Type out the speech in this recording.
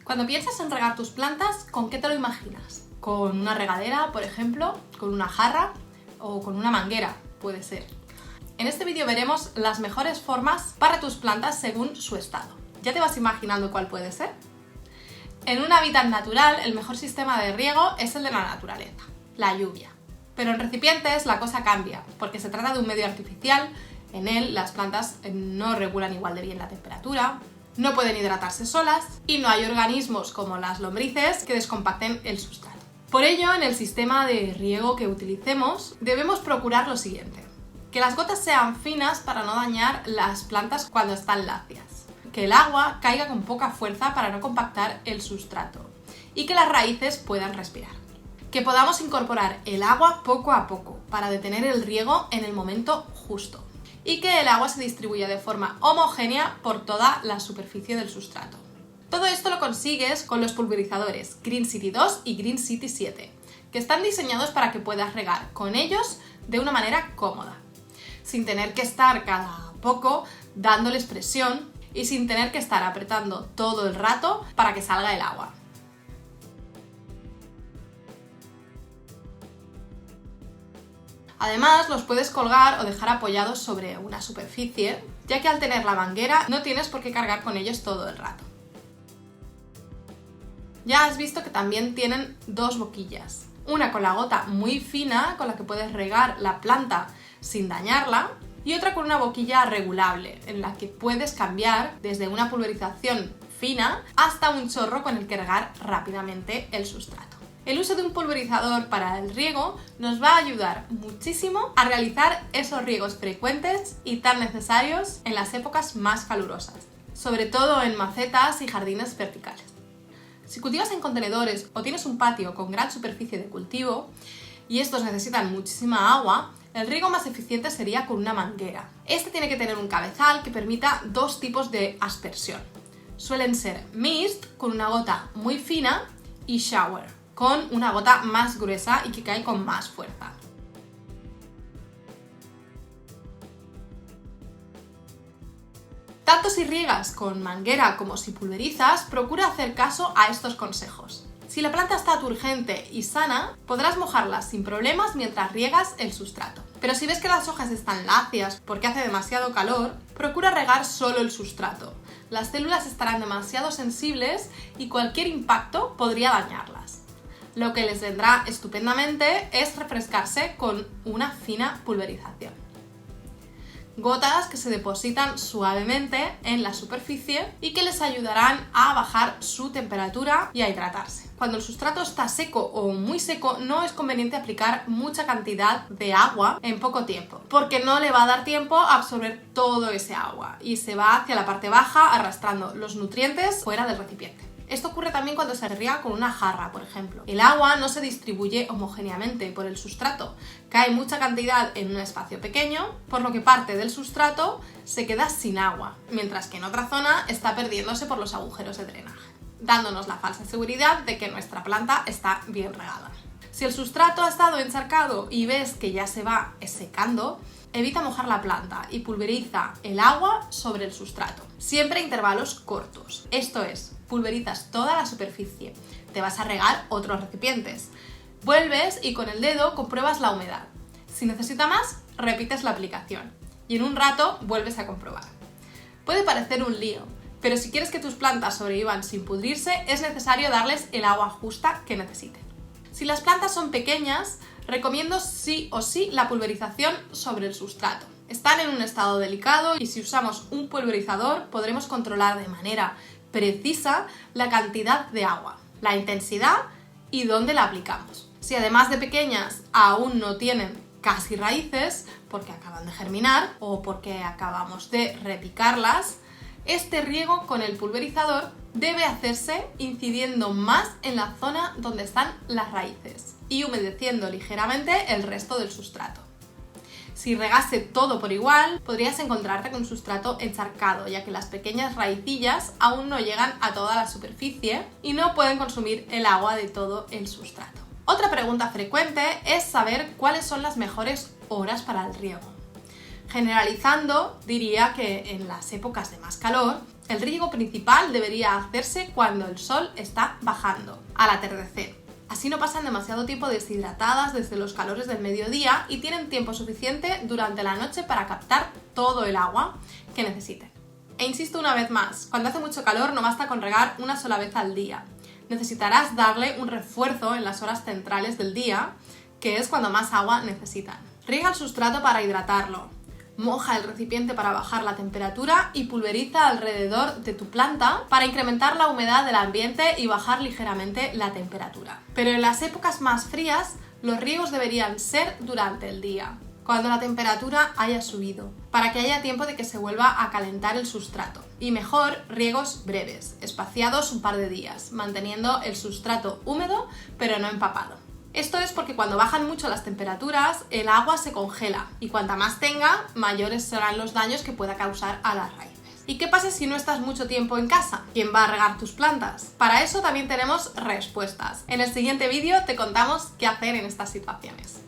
Cuando piensas en regar tus plantas, ¿con qué te lo imaginas? ¿Con una regadera, por ejemplo? ¿Con una jarra? ¿O con una manguera? Puede ser. En este vídeo veremos las mejores formas para tus plantas según su estado. ¿Ya te vas imaginando cuál puede ser? En un hábitat natural, el mejor sistema de riego es el de la naturaleza, la lluvia. Pero en recipientes la cosa cambia, porque se trata de un medio artificial. En él las plantas no regulan igual de bien la temperatura, no pueden hidratarse solas y no hay organismos como las lombrices que descompacten el sustrato. Por ello, en el sistema de riego que utilicemos, debemos procurar lo siguiente: que las gotas sean finas para no dañar las plantas cuando están lacias, que el agua caiga con poca fuerza para no compactar el sustrato y que las raíces puedan respirar. Que podamos incorporar el agua poco a poco para detener el riego en el momento justo y que el agua se distribuya de forma homogénea por toda la superficie del sustrato. Todo esto lo consigues con los pulverizadores Green City 2 y Green City 7, que están diseñados para que puedas regar con ellos de una manera cómoda, sin tener que estar cada poco dándoles presión y sin tener que estar apretando todo el rato para que salga el agua. Además, los puedes colgar o dejar apoyados sobre una superficie, ya que al tener la manguera no tienes por qué cargar con ellos todo el rato. Ya has visto que también tienen dos boquillas, una con la gota muy fina con la que puedes regar la planta sin dañarla y otra con una boquilla regulable en la que puedes cambiar desde una pulverización fina hasta un chorro con el que regar rápidamente el sustrato. El uso de un pulverizador para el riego nos va a ayudar muchísimo a realizar esos riegos frecuentes y tan necesarios en las épocas más calurosas, sobre todo en macetas y jardines verticales. Si cultivas en contenedores o tienes un patio con gran superficie de cultivo y estos necesitan muchísima agua, el riego más eficiente sería con una manguera. Este tiene que tener un cabezal que permita dos tipos de aspersión. Suelen ser mist, con una gota muy fina, y shower, con una gota más gruesa y que cae con más fuerza. Tanto si riegas con manguera como si pulverizas, procura hacer caso a estos consejos. Si la planta está turgente y sana, podrás mojarla sin problemas mientras riegas el sustrato. Pero si ves que las hojas están lacias porque hace demasiado calor, procura regar solo el sustrato. Las células estarán demasiado sensibles y cualquier impacto podría dañarlas. Lo que les vendrá estupendamente es refrescarse con una fina pulverización. Gotas que se depositan suavemente en la superficie y que les ayudarán a bajar su temperatura y a hidratarse. Cuando el sustrato está seco o muy seco, no es conveniente aplicar mucha cantidad de agua en poco tiempo, porque no le va a dar tiempo a absorber todo ese agua y se va hacia la parte baja arrastrando los nutrientes fuera del recipiente. Esto ocurre también cuando se riega con una jarra, por ejemplo. El agua no se distribuye homogéneamente por el sustrato. Cae mucha cantidad en un espacio pequeño, por lo que parte del sustrato se queda sin agua, mientras que en otra zona está perdiéndose por los agujeros de drenaje, dándonos la falsa seguridad de que nuestra planta está bien regada. Si el sustrato ha estado encharcado y ves que ya se va secando, evita mojar la planta y pulveriza el agua sobre el sustrato, siempre a intervalos cortos. Esto es, pulverizas toda la superficie, te vas a regar otros recipientes, vuelves y con el dedo compruebas la humedad. Si necesita más, repites la aplicación y en un rato vuelves a comprobar. Puede parecer un lío, pero si quieres que tus plantas sobrevivan sin pudrirse, es necesario darles el agua justa que necesiten. Si las plantas son pequeñas, recomiendo sí o sí la pulverización sobre el sustrato. Están en un estado delicado y si usamos un pulverizador podremos controlar de manera precisa la cantidad de agua, la intensidad y dónde la aplicamos. Si además de pequeñas aún no tienen casi raíces, porque acaban de germinar o porque acabamos de repicarlas, este riego con el pulverizador debe hacerse incidiendo más en la zona donde están las raíces y humedeciendo ligeramente el resto del sustrato. Si regase todo por igual, podrías encontrarte con un sustrato encharcado, ya que las pequeñas raicillas aún no llegan a toda la superficie y no pueden consumir el agua de todo el sustrato. Otra pregunta frecuente es saber cuáles son las mejores horas para el riego. Generalizando, diría que en las épocas de más calor El riego principal debería hacerse cuando el sol está bajando, al atardecer. Así no pasan demasiado tiempo deshidratadas desde los calores del mediodía y tienen tiempo suficiente durante la noche para captar todo el agua que necesiten. E insisto una vez más, cuando hace mucho calor no basta con regar una sola vez al día. Necesitarás darle un refuerzo en las horas centrales del día, que es cuando más agua necesitan. Riega el sustrato para hidratarlo. Moja el recipiente para bajar la temperatura y pulveriza alrededor de tu planta para incrementar la humedad del ambiente y bajar ligeramente la temperatura. Pero en las épocas más frías, los riegos deberían ser durante el día, cuando la temperatura haya subido, para que haya tiempo de que se vuelva a calentar el sustrato. Y mejor, riegos breves, espaciados un par de días, manteniendo el sustrato húmedo pero no empapado. Esto es porque cuando bajan mucho las temperaturas, el agua se congela y cuanta más tenga, mayores serán los daños que pueda causar a las raíces. ¿Y qué pasa si no estás mucho tiempo en casa? ¿Quién va a regar tus plantas? Para eso también tenemos respuestas. En el siguiente vídeo te contamos qué hacer en estas situaciones.